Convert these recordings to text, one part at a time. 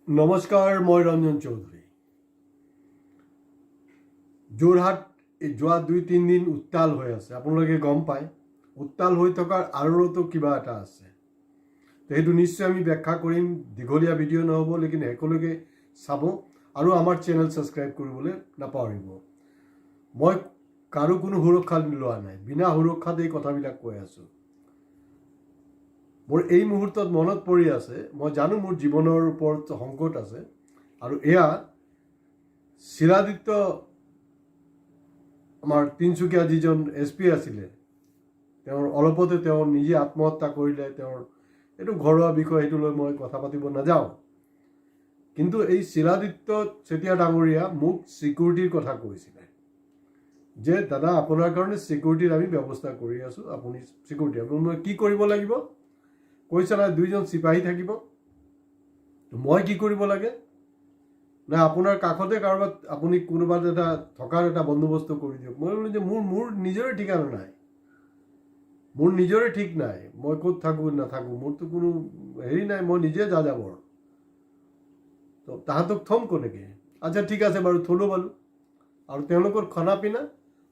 নমস্কাৰ, মই ৰঞ্জন চৌধুৰী। যোৰহাট যোৱা ২-৩ দিন উত্তাল হৈ আছে, আপোনালোকে গম পায়। উত্তাল হৈ থকাৰ আঁৰতো কিবা এটা আছে, সেইটো নিশ্চয় আমি ব্যাখ্যা কৰিম। দীঘলীয়া ভিডিঅ' নহ'ব, লেকিন একেলগে চাব আৰু আমাৰ চেনেল ছাবস্ক্ৰাইব কৰিবলৈ নাপাহৰিব। মই কাৰো কোনো সুৰক্ষা লোৱা নাই, বিনা সুৰক্ষাত এই কথাবিলাক কৈ আছোঁ। মোৰ এই মুহূৰ্তত মনত পৰি আছে, মই জানো মোৰ জীৱনৰ ওপৰত সংকট আছে, আৰু এয়া শিলাদিত্য আমাৰ তিনিচুকীয়া যিজন SP আছিলে, তেওঁৰ অলপতে তেওঁ নিজে আত্মহত্যা কৰিলে। তেওঁৰ এইটো ঘৰুৱা বিষয়, সেইটো লৈ মই কথা পাতিব নাযাওঁ। কিন্তু এই শিলাদিত্য চেতিয়া ডাঙৰীয়া মোক ছিকিউৰিটিৰ কথা কৈছিলে যে দাদা, আপোনাৰ কাৰণে ছিকিউৰিটিৰ আমি ব্যৱস্থা কৰি আছোঁ, আপুনি ছিকিউৰিটি আপুনি কি কৰিব লাগিব কৈছে না, 2জন চিপাহী থাকিব। মই কি কৰিব লাগে না, আপোনাৰ কাষতে কাৰোবাত আপুনি কোনোবাত এটা থকাৰ এটা বন্দোবস্ত কৰি দিয়ক। মই বোলো যে মোৰ নিজৰে ঠিকানা নাই, মোৰ নিজৰে ঠিক নাই, মই ক'ত থাকোঁ নাথাকোঁ, মোৰতো কোনো হেৰি নাই, মই নিজে যাযাবৰ। তো তাহাঁতক থ'ম কেনেকৈ? আচ্ছা ঠিক আছে বাৰু, থ'লোঁ বাৰু। আৰু তেওঁলোকৰ খানা পিনা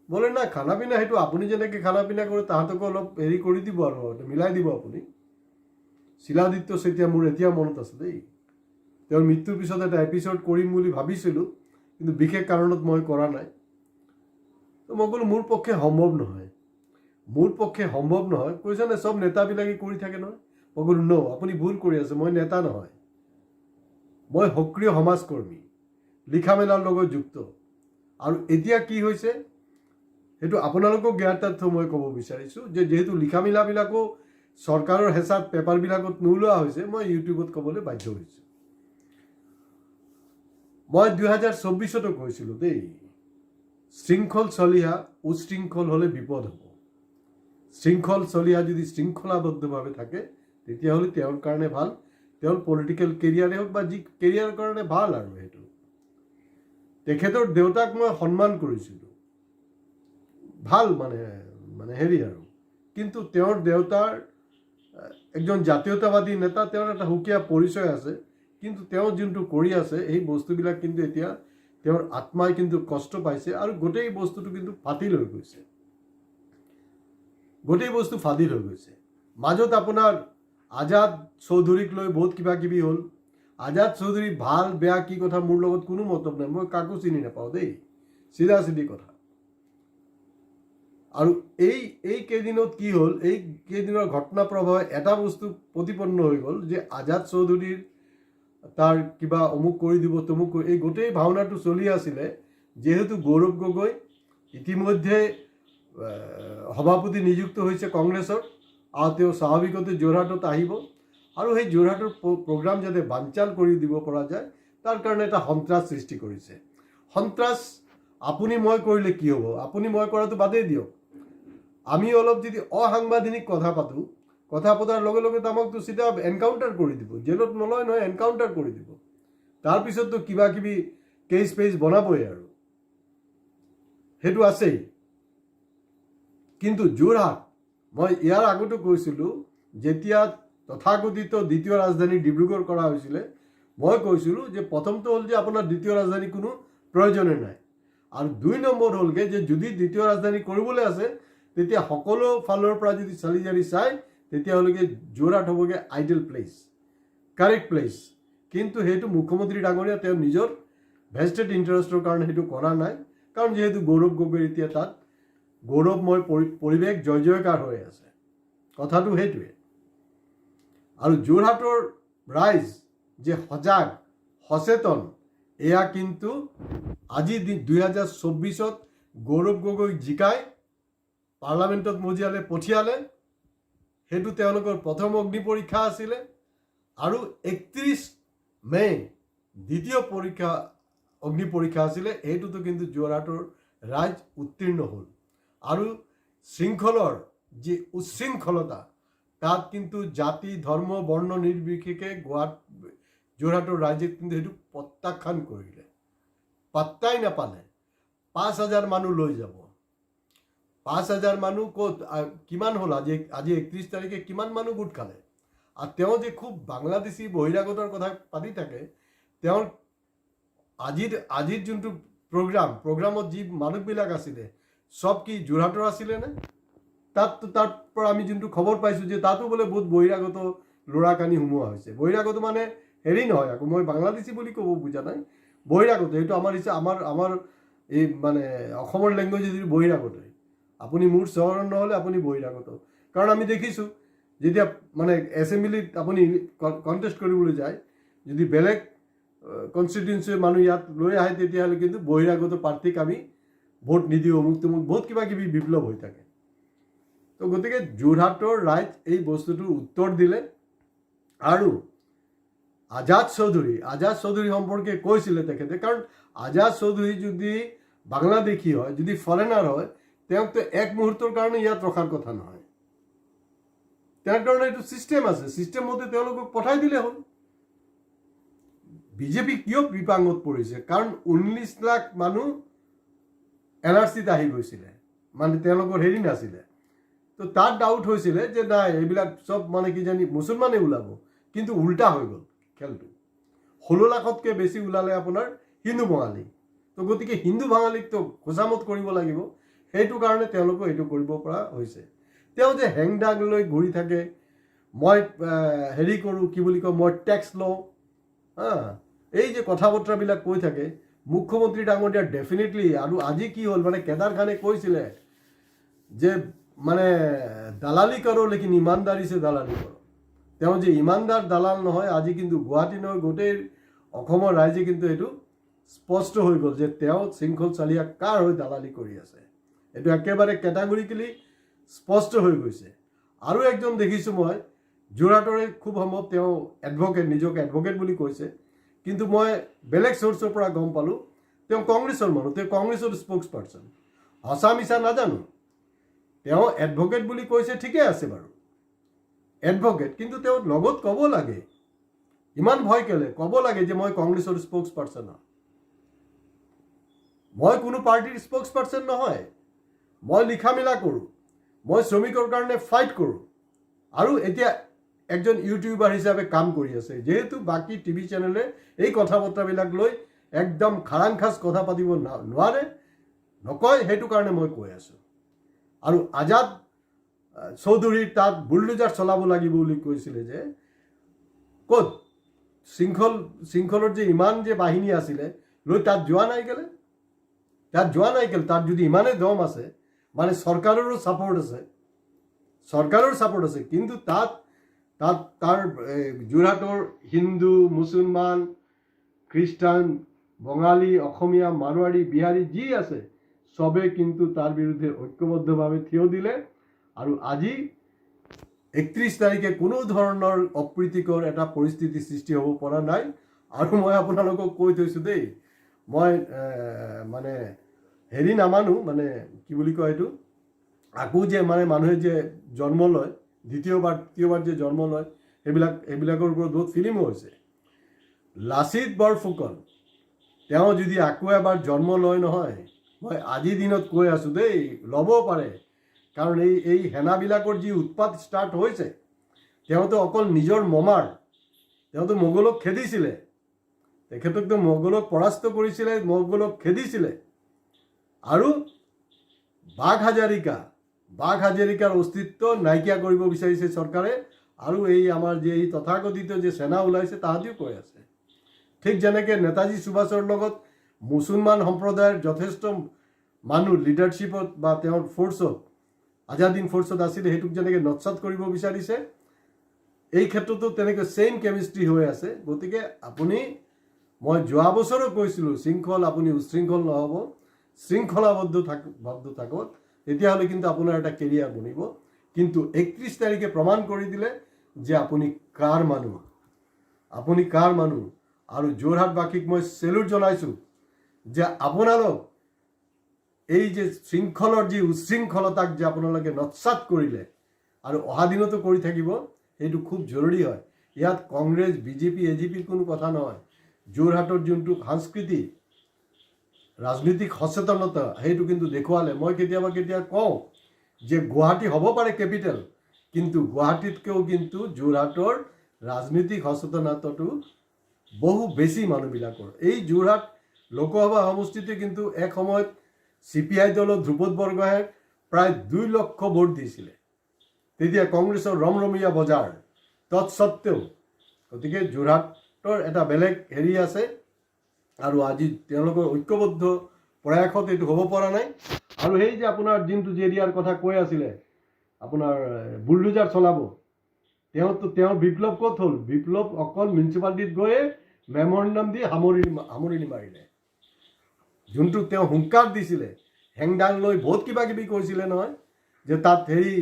বোলে না, খানা পিনা সেইটো আপুনি যেনেকৈ খানা পিনা কৰে তাহাঁতকো অলপ হেৰি কৰি দিব আৰু মিলাই দিব আপুনি। শিলাদিত্য চেতিয়া মোৰ এতিয়া মনত আছে দেই। তেওঁৰ মৃত্যুৰ পিছত এটা এপিছড কৰিম বুলি ভাবিছিলোঁ, কিন্তু বিশেষ কাৰণত মই কৰা নাই। তো মই ক'লোঁ মোৰ পক্ষে সম্ভৱ নহয়, মোৰ পক্ষে সম্ভৱ নহয়। কৈছে নে চব নেতাবিলাকে কৰি থাকে নহয়। মই ক'লোঁ ন, আপুনি ভুল কৰি আছে, মই নেতা নহয়, মই সক্ৰিয় সমাজকৰ্মী, লিখা মেলাৰ লগত যুক্ত। আৰু এতিয়া কি হৈছে সেইটো আপোনালোকক জ্ঞাতাৰ্থ মই ক'ব বিচাৰিছোঁ যে যিহেতু লিখা মেলাবিলাকো চৰকাৰৰ হেঁচাত পেপাৰবিলাকত নোলোৱা হৈছে, মই ইউটিউবত ক'বলৈ বাধ্য হৈছোঁ। মই 2024তো কৈছিলোঁ দেই, শৃংখল চলিহা উশৃংখল হ'লে বিপদ হ'ব। শৃংখল চলিহা যদি শৃংখলাবদ্ধভাৱে থাকে তেতিয়াহ'লে তেওঁৰ কাৰণে ভাল, তেওঁৰ পলিটিকেল কেৰিয়াৰে হওক বা যি কেৰিয়াৰৰ কাৰণে ভাল। আৰু সেইটো তেখেতৰ দেউতাক মই সন্মান কৰিছিলোঁ, ভাল মানে হেৰি আৰু। কিন্তু তেওঁৰ দেউতাৰ একজন জাতীয়তাবাদী নেতা, তেওঁৰ এটা সুকীয়া পৰিচয় আছে, কিন্তু তেওঁ যোনটো কৰি আছে এই বস্তুবিলাক কিন্তু এতিয়া তেওঁৰ আত্মাই কিন্তু কষ্ট পাইছে, আৰু গোটেই বস্তুটো কিন্তু ফাটিল হৈ গৈছে, গোটেই বস্তু ফাদিল হৈ গৈছে। মাজত আপোনাৰ আজাদ চৌধুৰীক লৈ বহুত কিবা কিবি হ'ল। আজাদ চৌধুৰী ভাল বেয়া কি কথা মোৰ লগত কোনো মতলব নাই, মই কাকো চিনি নাপাওঁ দেই, চিধা চিধি কথা। আৰু এই কেইদিনত কি হ'ল, এই কেইদিনৰ ঘটনা প্ৰবাহে এটা বস্তু প্ৰতিপন্ন হৈ গ'ল যে আজাদ চৌধুৰীৰ তাৰ কিবা অমুক কৰি দিব তমুক কৰি, এই গোটেই ভাওনাটো চলি আছিলে। যিহেতু গৌৰৱ গগৈ ইতিমধ্যে সভাপতি নিযুক্ত হৈছে কংগ্ৰেছৰ, আৰু তেওঁ স্বাভাৱিকতে যোৰহাটত আহিব, আৰু সেই যোৰহাটৰ প্ৰগ্ৰাম যাতে বানচাল কৰি দিব পৰা যায় তাৰ কাৰণে এটা সন্ত্ৰাস সৃষ্টি কৰিছে। সন্ত্ৰাস আপুনি মই কৰিলে কি হ'ব? আপুনি মই কৰাটো বাদেই দিয়ক, আমি অলপ যদি অসাংবিধানিক কথা পাতোঁ, কথা পতাৰ লগে লগে আমাকতো চিধা এনকাউণ্টাৰ কৰি দিব, জেলত নলয় নহয়, এনকাউণ্টাৰ কৰি দিব। তাৰপিছততো কিবা কিবি কেছ পেজ বনাবই, আৰু সেইটো আছেই। কিন্তু যোৰহাট, মই ইয়াৰ আগতো কৈছিলোঁ, যেতিয়া তথাকথিত দ্বিতীয় ৰাজধানী ডিব্ৰুগড় কৰা হৈছিলে, মই কৈছিলোঁ যে প্ৰথমটো হ'ল যে আপোনাৰ দ্বিতীয় ৰাজধানী কোনো প্ৰয়োজনে নাই, আৰু 2 নম্বৰ হ'লগৈ যে যদি দ্বিতীয় ৰাজধানী কৰিবলৈ আছে তেতিয়া সকলো ফালৰ পৰা যদি চালি জাৰি চায় তেতিয়াহ'লে যোৰহাট হ'বগৈ আইডিয়েল প্লেচ, কাৰেক্ট প্লেচ। কিন্তু সেইটো মুখ্যমন্ত্ৰী ডাঙৰীয়া তেওঁৰ নিজৰ ভেষ্টেড ইণ্টাৰেষ্টৰ কাৰণে সেইটো কৰা নাই, কাৰণ যিহেতু গৌৰৱ গগৈৰ এতিয়া তাত গৌৰৱময় পৰিৱেশ জয় জয়কাৰ হৈ আছে, কথাটো সেইটোৱে। আৰু যোৰহাটৰ ৰাইজ যে সজাগ সচেতন, এয়া কিন্তু আজি 2024ত গৌৰৱ গগৈক জিকাই পাৰ্লামেণ্টত মজিয়ালে পঠিয়ালে, সেইটো তেওঁলোকৰ প্ৰথম অগ্নি পৰীক্ষা আছিলে। আৰু 31 মে দ্বিতীয় অগ্নি পৰীক্ষা আছিলে, সেইটোতো কিন্তু যোৰহাটৰ ৰাইজ উত্তীৰ্ণ হ'ল। আৰু শৃংখলৰ যি উচ্ছৃংখলতা, তাত কিন্তু জাতি ধৰ্ম বৰ্ণ নিৰ্বিশেষে যোৰহাটৰ ৰাইজে কিন্তু সেইটো প্ৰত্যাখ্যান কৰিলে, পাত্তাই নাপালে। 5,000 মানুহ লৈ যাব, 5,000 মানুহ ক'ত কিমান হ'ল? আজি 31 তাৰিখে কিমান মানুহ গোট খালে? আৰু তেওঁ যে খুব বাংলাদেশী বহিৰাগতৰ কথা পাতি থাকে, তেওঁৰ আজিৰ যোনটো প্ৰগ্ৰামত যি মানুহবিলাক আছিলে চব কি যোৰহাটৰ আছিলে নে? তাৰ পৰা আমি যোনটো খবৰ পাইছোঁ যে তাতো বোলে বহুত বহিৰাগত ল'ৰা কানি সোমোৱা হৈছে। বহিৰাগত মানে হেৰি নহয়, আকৌ মই বাংলাদেশী বুলি ক'ব বুজা নাই, বহিৰাগত এইটো আমাৰ এই মানে অসমৰ লেংগুৱেজ যদি বহিৰাগত, আপুনি মোৰ চহৰৰ নহ'লে আপুনি বহিৰাগত। কাৰণ আমি দেখিছোঁ যেতিয়া মানে এছেম্বলিত আপুনি কণ্টেষ্ট কৰিবলৈ যায়, যদি বেলেগ কনষ্টিটুৱেঞ্চিৰ মানুহ ইয়াত লৈ আহে তেতিয়াহ'লে কিন্তু বহিৰাগত প্ৰাৰ্থীক আমি ভোট নিদিওঁ, অমুক তমুক বহুত কিবা কিবি বিপ্লৱ হৈ থাকে। তো গতিকে যোৰহাটৰ ৰাইজ এই বস্তুটোৰ উত্তৰ দিলে। আৰু আজাদ চৌধুৰী সম্পৰ্কে কৈছিলে তেখেতে, কাৰণ আজাদ চৌধুৰী যদি বাংলাদেশী হয়, যদি ফৰেনাৰ হয়, তেওঁকতো এক মুহূৰ্তৰ কাৰণে ইয়াত ৰখাৰ কথা নহয়। তেওঁৰ কাৰণে এইটো ছিষ্টেম আছে, ছিষ্টেম মতে তেওঁলোকক পঠাই দিলে হ'ল। বিজেপি কিয় বিপাঙত পৰিছে? কাৰণ 19 লাখ মানুহ NRCত আহি গৈছিলে, মানে তেওঁলোকৰ হেৰি নাছিলে। তো তাত ডাউট হৈছিলে যে নাই এইবিলাক চব মানে কিজানি মুছলমানে ওলাব, কিন্তু উল্টা হৈ গ'ল খেলটো। 16 লাখতকৈ বেছি ওলালে আপোনাৰ হিন্দু বঙালী। তো গতিকে হিন্দু বাঙালীকতো খোচামত কৰিব লাগিব, সেইটো কাৰণে তেওঁলোকে এইটো কৰিব পৰা হৈছে। তেওঁ যে হেংদাং লৈ ঘূৰি থাকে, মই হেৰি কৰোঁ, কি বুলি কয়, মই টেক্স লওঁ, এই যে কথা বতৰাবিলাক কৈ থাকে মুখ্যমন্ত্ৰী ডাঙৰীয়া ডেফিনেটলি। আৰু আজি কি হ'ল, মানে কেদাৰ খানে কৈছিলে যে মানে দালালি কৰোঁ লেকিন ইমানদাৰী চে দালালি কৰোঁ। তেওঁ যে ইমানদাৰ দালাল নহয়, আজি কিন্তু গুৱাহাটী নহয় গোটেই অসমৰ ৰাইজে কিন্তু এইটো স্পষ্ট হৈ গ'ল যে তেওঁ শৃংখল চালিয়া কাৰ হৈ দালালি কৰি আছে। এইটো একেবাৰে কেটাগৰিকেলি স্পষ্ট হৈ গৈছে। আৰু একজন দেখিছোঁ মই যোৰহাটৰে, খুব সম্ভৱ তেওঁ এডভকেট, নিজকে এডভকেট বুলি কৈছে, কিন্তু মই বেলেগ চ'ৰ্চৰ পৰা গম পালোঁ তেওঁ কংগ্ৰেছৰ মানুহ, তেওঁ কংগ্ৰেছৰ স্প'ক্স পাৰ্চন। সঁচা মিছা নাজানো, তেওঁ এডভকেট বুলি কৈছে, ঠিকে আছে বাৰু, এডভকেট, কিন্তু তেওঁ লগত ক'ব লাগে, ইমান ভয় কেলে? ক'ব লাগে যে মই কংগ্ৰেছৰ স্প'ক্স পাৰ্চন হয়, মই কোনো পাৰ্টিৰ স্প'ক্স পাৰ্চন নহয়, মই লিখা মেলা কৰোঁ, মই শ্ৰমিকৰ কাৰণে ফাইট কৰোঁ, আৰু এতিয়া একজন ইউটিউবাৰ হিচাপে কাম কৰি আছে। যেহেতু বাকী টিভি চেনেলে এই কথা বতৰাবিলাক লৈ একদম খাৰাংখাজ কথা পাতিব নোৱাৰে, নকয়, সেইটো কাৰণে মই কৈ আছোঁ। আৰু আজাদ চৌধুৰীৰ তাত বুলডোজাৰ চলাব লাগিব বুলি কৈছিলে যে, ক'ত শৃংখলৰ যে ইমান যে বাহিনী আছিলে লৈ তাত যোৱা নাই কেলে? তাত যদি ইমানেই দম আছে, মানে চৰকাৰৰো ছাপোৰ্ট আছে, কিন্তু তাৰ যোৰহাটৰ হিন্দু, মুছলমান, খ্ৰীষ্টান, বঙালী, অসমীয়া, মাৰোৱাৰী, বিহাৰী যি আছে চবে কিন্তু তাৰ বিৰুদ্ধে ঐক্যবদ্ধভাৱে থিয় দিলে। আৰু আজি 31 তাৰিখে কোনো ধৰণৰ অপ্ৰীতিকৰ এটা পৰিস্থিতি সৃষ্টি হ'ব পৰা নাই। আৰু মই আপোনালোকক কৈ থৈছোঁ দেই, মই মানে হেৰি নামানো, মানে কি বুলি কয় এইটো, আকৌ যে মানে মানুহে যে জন্ম লয়, দ্বিতীয়বাৰ তৃতীয়বাৰ যে জন্ম লয়, সেইবিলাকৰ ওপৰত বহুত ফিল্মো হৈছে। লাচিত বৰফুকন তেওঁ যদি আকৌ এবাৰ জন্ম লয় নহয়, মই আজিৰ দিনত কৈ আছোঁ দেই, ল'ব পাৰে। কাৰণ এই সেনাবিলাকৰ যি উৎপাত ষ্টাৰ্ট হৈছে, তেওঁতো অকল নিজৰ মমাৰ, তেওঁতো মোগলক খেদিছিলে, তেখেতকতো মোগলক পৰাস্ত কৰিছিলে, মোগলক খেদিছিলে। আৰু বাঘ হাজৰিকাৰ অস্তিত্ব নাইকিয়া কৰিব বিচাৰিছে চৰকাৰে। আৰু এই আমাৰ যে এই তথাকথিত যে সেনা ওলাইছে তাহাঁতিও কৈ আছে, ঠিক যেনেকৈ নেতাজী সুভাষৰ লগত মুছলমান সম্প্ৰদায়ৰ যথেষ্ট মানুহ লিডাৰশ্বিপত বা তেওঁৰ ফ'ৰ্চত, আজাদ হিন্দ ফ'ৰ্চত আছিলে, সেইটোক যেনেকৈ নৎসাত কৰিব বিচাৰিছে, এই ক্ষেত্ৰতো তেনেকৈ ছেইম কেমিষ্ট্ৰি হৈ আছে। গতিকে মই যোৱা বছৰো কৈছিলোঁ, আপুনি উশৃংখল নহ'ব, শৃংখলাবদ্ধ থাকক, তেতিয়াহ'লে কিন্তু আপোনাৰ এটা কেৰিয়াৰ বনিব। কিন্তু 31 তাৰিখে প্ৰমাণ কৰি দিলে যে আপুনি কাৰ মানুহ। আৰু যোৰহাটবাসীক মই চেলুট জনাইছোঁ যে আপোনালোক এই যে শৃংখলৰ যি উশৃংখলতাক যে আপোনালোকে নৎসাত কৰিলে আৰু অহা দিনতো কৰি থাকিব, সেইটো খুব জৰুৰী হয়। ইয়াত কংগ্ৰেছ, বিজেপি, এজিপিৰ কোনো কথা নহয়। যোৰহাটৰ যোনটো সাংস্কৃতিক ৰাজনৈতিক সচেতনতা, সেইটো কিন্তু দেখুৱালে। মই কেতিয়াবা কওঁ যে গুৱাহাটী হ'ব পাৰে কেপিটেল, কিন্তু গুৱাহাটীতকৈও কিন্তু যোৰহাটৰ ৰাজনৈতিক সচেতনতাটো বহু বেছি মানুহবিলাকৰ। এই যোৰহাট লোকসভা সমষ্টিতে কিন্তু এক সময়ত CPI দলৰ ধ্ৰুপদ বৰগোহাঁইক প্ৰায় 2 লক্ষ ভোট দিছিলে, তেতিয়া কংগ্ৰেছৰ ৰমৰমীয়া বজাৰ। তৎসত্ত্বেও গতিকে যোৰহাটৰ এটা বেলেগ হেৰি আছে, আৰু আজি তেওঁলোকৰ ঐক্যবদ্ধ প্ৰয়াসত এইটো হ'ব পৰা নাই। আৰু সেই যে আপোনাৰ যোনটো এৰিয়াৰ কথা কৈ আছিলে, আপোনাৰ বুলডোজাৰ চলাব, তেওঁ বিপ্লৱ ক'ত হ'ল? বিপ্লৱ অকল মিউনিচিপালিটিত গৈয়ে মেমৰেণ্ডাম দি সামৰণি মাৰিলে। যোনটো তেওঁ হুংকাৰ দিছিলে, হেংদাং লৈ বহুত কিবা কিবি কৈছিলে নহয়, যে তাত হেৰি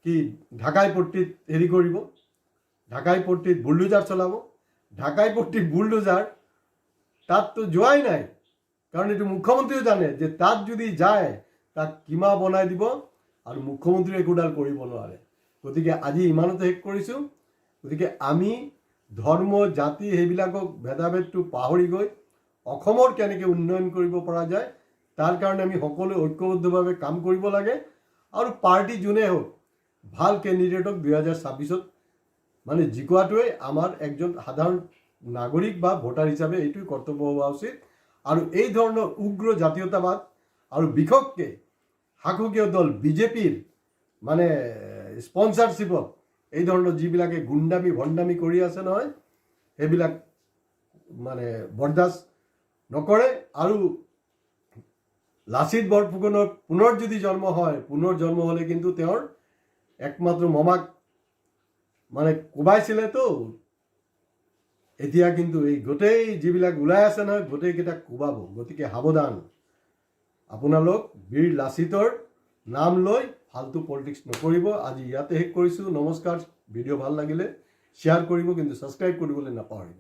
কি ঢাকাই পট্টিত হেৰি কৰিব, ঢাকাই পট্টিত বুলডোজাৰ চলাব। ঢাকাই পট্টিত বুলডোজাৰ তাততো যোৱাই নাই, কাৰণ এইটো মুখ্যমন্ত্ৰীও জানে যে তাত যদি যায় তাক কিমা বনাই দিব, আৰু মুখ্যমন্ত্ৰীয়ে একোডাল কৰিব নোৱাৰে। গতিকে আজি ইমানতে শেষ কৰিছোঁ। গতিকে আমি ধৰ্ম জাতি সেইবিলাকক ভেদাভেদটো পাহৰি গৈ অসমৰ কেনেকৈ উন্নয়ন কৰিব পৰা যায় তাৰ কাৰণে আমি সকলোৱে ঐক্যবদ্ধভাৱে কাম কৰিব লাগে। আৰু পাৰ্টি যোনে হওক ভাল কেণ্ডিডেটক 2026ত মানে জিকোৱাটোৱে আমাৰ একজন সাধাৰণ নাগৰিক বা ভোটাৰ হিচাপে এইটোৱে কৰ্তব্য হোৱা উচিত। আৰু এই ধৰণৰ উগ্ৰ জাতীয়তাবাদ আৰু বিশেষকৈ শাসকীয় দল বিজেপিৰ মানে স্পনচাৰশ্বিপত এই ধৰণৰ যিবিলাকে গুণ্ডামি ভণ্ডামি কৰি আছে নহয়, সেইবিলাক মানে বৰদাস্ত নকৰে। আৰু লাচিত বৰফুকনৰ পুনৰ যদি জন্ম হয়, পুনৰ জন্ম হ'লে কিন্তু তেওঁৰ একমাত্ৰ মমাক মানে কোবাইছিলেতো, এতিয়া কিন্তু এই গোটেই যিবিলাক ওলাই আছে নহয় গোটেইকেইটাক কোবাব। গতিকে সাৱধান, আপোনালোক বীৰ লাচিতৰ নাম লৈ ফাল্টু পলিটিক্স নকৰিব। আজি ইয়াতে শেষ কৰিছোঁ। নমস্কাৰ। ভিডিঅ' ভাল লাগিলে শ্বেয়াৰ কৰিব, কিন্তু ছাবস্ক্ৰাইব কৰিবলৈ নাপাহৰিব।